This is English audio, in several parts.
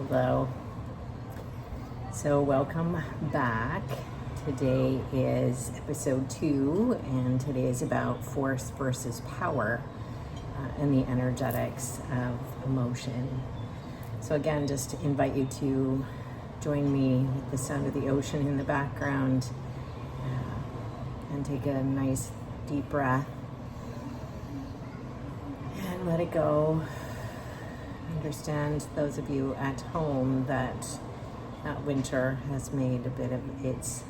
Hello. So welcome back. Today is episode 2, and today is about force versus power and the energetics of emotion. So again, just to invite you to join me with the sound of the ocean in the background and take a nice deep breath and let it go. Understand, those of you at home, that winter has made a bit of its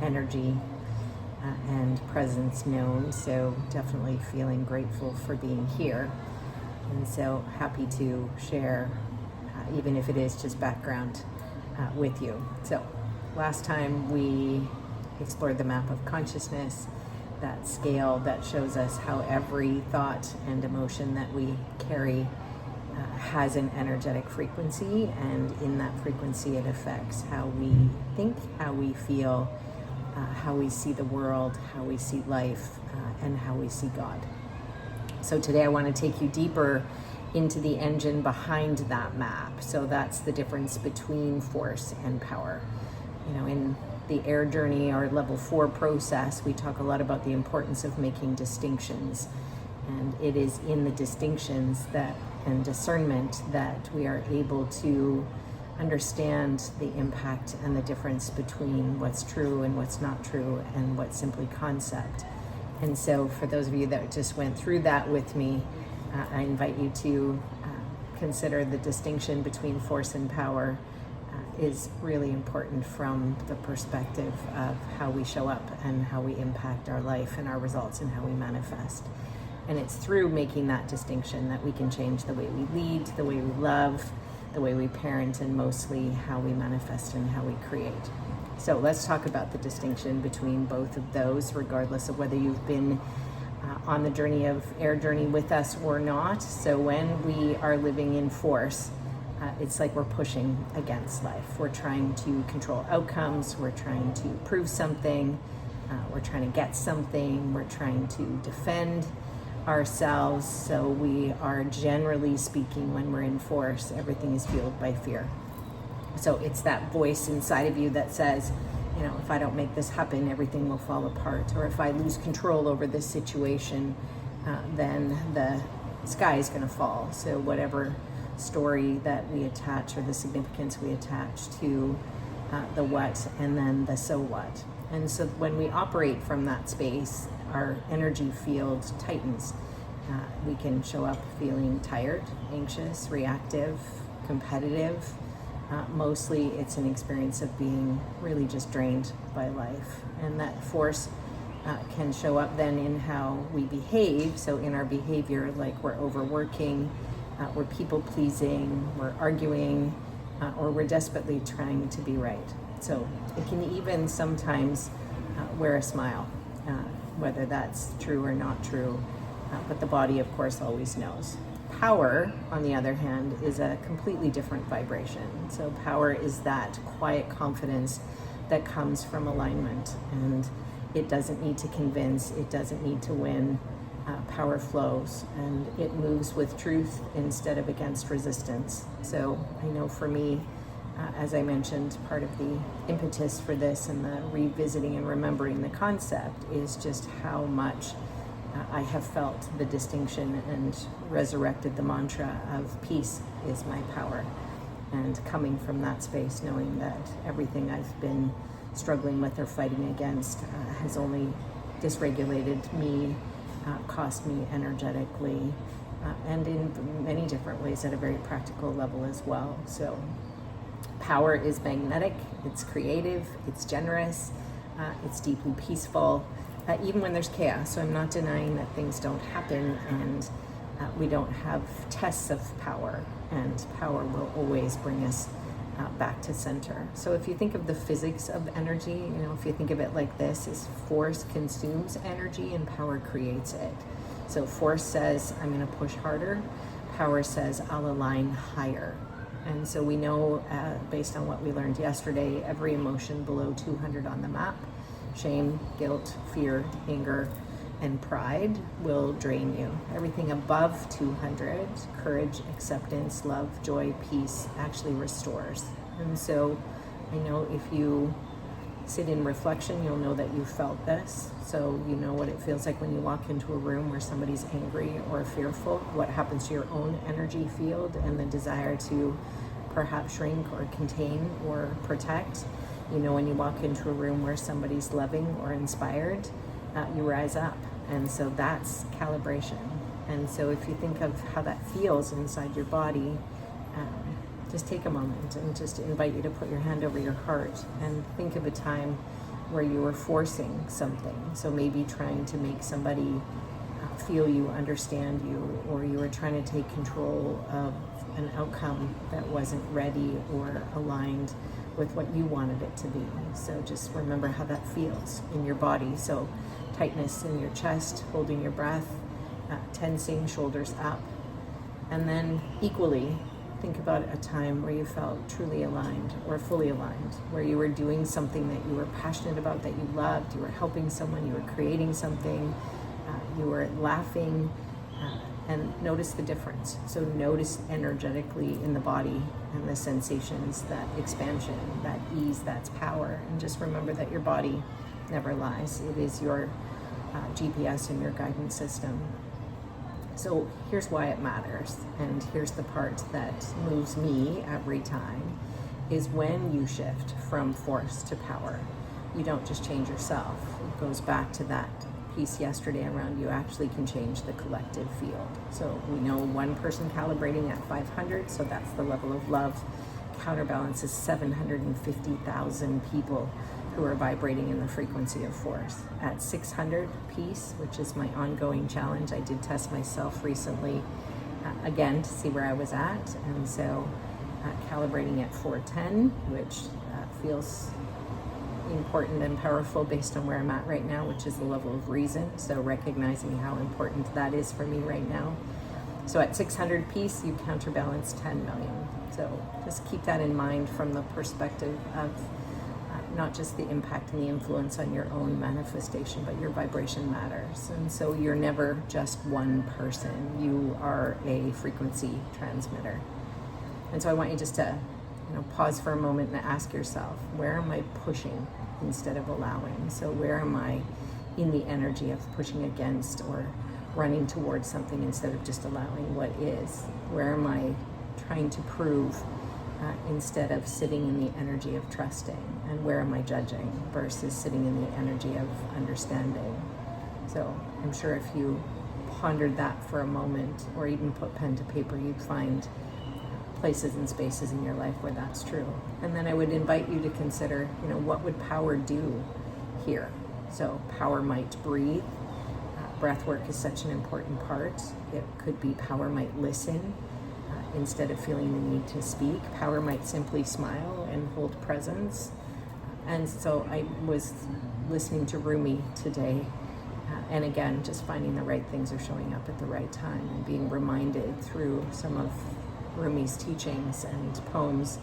energy and presence known, so definitely feeling grateful for being here, and so happy to share, even if it is just background, with you. So last time we explored the map of consciousness, that scale that shows us how every thought and emotion that we carry has an energetic frequency, and in that frequency it affects how we think, how we feel, how we see the world, how we see life, and how we see God. So today I want to take you deeper into the engine behind that map. So that's the difference between force and power. You know, in the air journey or level 4 process, we talk a lot about the importance of making distinctions, and it is in the distinctions that and discernment that we are able to understand the impact and the difference between what's true and what's not true and what's simply concept. And so for those of you that just went through that with me, I invite you to consider the distinction between force and power is really important from the perspective of how we show up and how we impact our life and our results and how we manifest. And it's through making that distinction that we can change the way we lead, the way we love, the way we parent, and mostly how we manifest and how we create. So let's talk about the distinction between both of those, regardless of whether you've been on the journey of air journey with us or not. So when we are living in force, it's like we're pushing against life. We're trying to control outcomes. We're trying to prove something. We're trying to get something. We're trying to defend ourselves. So we are, generally speaking, when we're in force, everything is fueled by fear. So it's that voice inside of you that says, you know, if I don't make this happen, everything will fall apart. Or if I lose control over this situation, then the sky is going to fall. So whatever story that we attach, or the significance we attach to the what and then the so what. And so when we operate from that space, our energy field tightens. We can show up feeling tired, anxious, reactive, competitive. Mostly it's an experience of being really just drained by life. And that force can show up then in how we behave. So in our behavior, like we're overworking, we're people pleasing, we're arguing, or we're desperately trying to be right. So it can even sometimes wear a smile, whether that's true or not true, but the body, of course, always knows. Power, on the other hand, is a completely different vibration. So power is that quiet confidence that comes from alignment, and it doesn't need to convince, it doesn't need to win. Power flows, and it moves with truth instead of against resistance. So I know for me, as I mentioned, part of the impetus for this and the revisiting and remembering the concept is just how much I have felt the distinction and resurrected the mantra of peace is my power. And coming from that space, knowing that everything I've been struggling with or fighting against has only dysregulated me, cost me energetically, and in many different ways at a very practical level as well. So power is magnetic, it's creative, it's generous, it's deeply peaceful, even when there's chaos. So I'm not denying that things don't happen, and we don't have tests of power, and power will always bring us back to center. So if you think of the physics of energy, you know, if you think of it like this, is force consumes energy and power creates it. So force says, I'm going to push harder. Power says, I'll align higher. And so we know, based on what we learned yesterday, every emotion below 200 on the map, shame, guilt, fear, anger, and pride will drain you. Everything above 200, courage, acceptance, love, joy, peace, actually restores. And so I know if you sit in reflection, you'll know that you felt this. So you know what it feels like when you walk into a room where somebody's angry or fearful, what happens to your own energy field and the desire to perhaps shrink or contain or protect. You know, when you walk into a room where somebody's loving or inspired, you rise up. And so that's calibration. And so if you think of how that feels inside your body, just take a moment and just invite you to put your hand over your heart and think of a time where you were forcing something. So maybe trying to make somebody feel you, understand you, or you were trying to take control of an outcome that wasn't ready or aligned with what you wanted it to be. So just remember how that feels in your body. So tightness in your chest, holding your breath, tensing, shoulders up. And then equally, think about a time where you felt truly aligned or fully aligned, where you were doing something that you were passionate about, that you loved, you were helping someone, you were creating something, you were laughing, and notice the difference. So notice energetically in the body and the sensations, that expansion, that ease, that's power. And just remember that your body never lies. It is your GPS and your guidance system. So here's why it matters, and here's the part that moves me every time, is when you shift from force to power, you don't just change yourself. It goes back to that piece yesterday around you actually can change the collective field. So we know one person calibrating at 500, so that's the level of love. Counterbalance is 750,000 people who are vibrating in the frequency of force. At 600 peace, which is my ongoing challenge, I did test myself recently again to see where I was at, and so calibrating at 410, which feels important and powerful based on where I'm at right now, which is the level of reason. So recognizing how important that is for me right now. So at 600 peace, you counterbalance 10 million. So just keep that in mind from the perspective of not just the impact and the influence on your own manifestation, but your vibration matters. And so you're never just one person. You are a frequency transmitter. And so I want you just to pause for a moment and ask yourself, where am I pushing instead of allowing? So where am I in the energy of pushing against or running towards something instead of just allowing what is? Where am I trying to prove instead of sitting in the energy of trusting? And where am I judging versus sitting in the energy of understanding? So I'm sure if you pondered that for a moment, or even put pen to paper, you'd find places and spaces in your life where that's true. And then I would invite you to consider, what would power do here? So power might breathe. Breath work is such an important part. It could be power might listen instead of feeling the need to speak. Power might simply smile and hold presence. And so I was listening to Rumi today, and again, just finding the right things are showing up at the right time, and being reminded through some of Rumi's teachings and poems,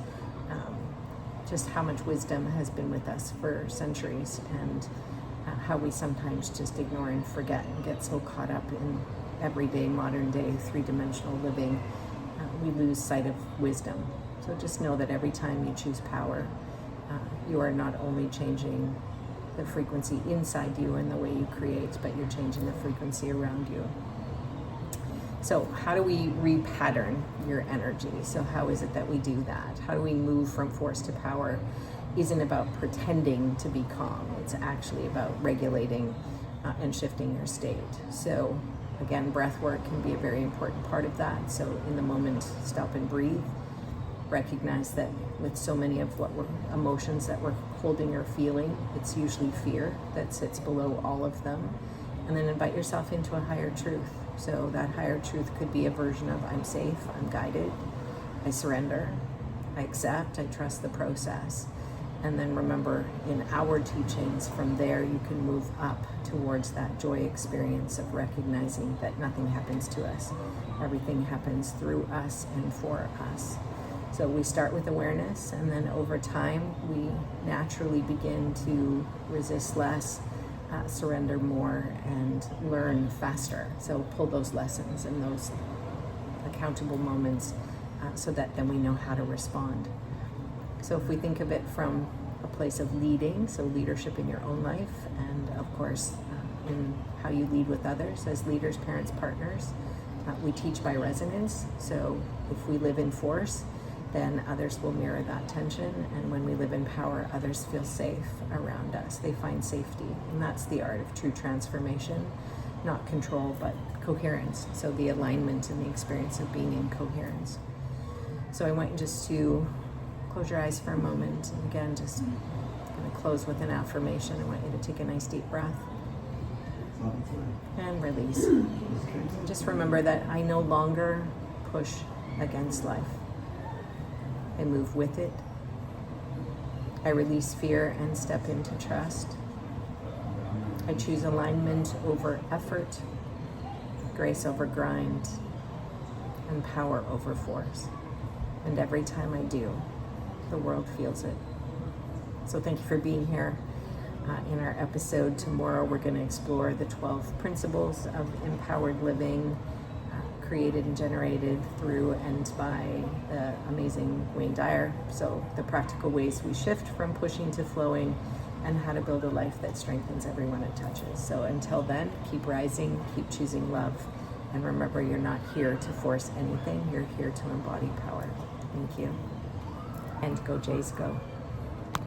just how much wisdom has been with us for centuries, and how we sometimes just ignore and forget and get so caught up in everyday, modern day, three-dimensional living, we lose sight of wisdom. So just know that every time you choose power, you are not only changing the frequency inside you and the way you create, but you're changing the frequency around you. So how do we repattern your energy? So how is it that we do that? How do we move from force to power? Isn't about pretending to be calm. It's actually about regulating and shifting your state. So again, breath work can be a very important part of that. So in the moment, stop and breathe. Recognize that with so many of what we're emotions that we're holding or feeling, it's usually fear that sits below all of them. And then invite yourself into a higher truth. So that higher truth could be a version of I'm safe, I'm guided, I surrender, I accept, I trust the process. And then remember, in our teachings, from there you can move up towards that joy experience of recognizing that nothing happens to us. Everything happens through us and for us. So we start with awareness, and then over time we naturally begin to resist less, surrender more and learn faster. So pull those lessons and those accountable moments so that then we know how to respond. So if we think of it from a place of leading, so leadership in your own life, and of course in how you lead with others as leaders, parents, partners, we teach by resonance. So if we live in force, then others will mirror that tension. And when we live in power, others feel safe around us. They find safety. And that's the art of true transformation, not control, but coherence. So the alignment and the experience of being in coherence. So I want you just to close your eyes for a moment. And again, just going to close with an affirmation. I want you to take a nice deep breath and release. And just remember that I no longer push against life. I move with it. I release fear and step into trust. I choose alignment over effort, grace over grind, and power over force. And every time I do, the world feels it. So thank you for being here. In our episode tomorrow, we're going to explore the 12 principles of empowered living, created and generated through and by the amazing Wayne Dyer. So the practical ways we shift from pushing to flowing, and how to build a life that strengthens everyone it touches. So until then, keep rising, keep choosing love, and remember, you're not here to force anything. You're here to embody power. Thank you. And go Jays, go.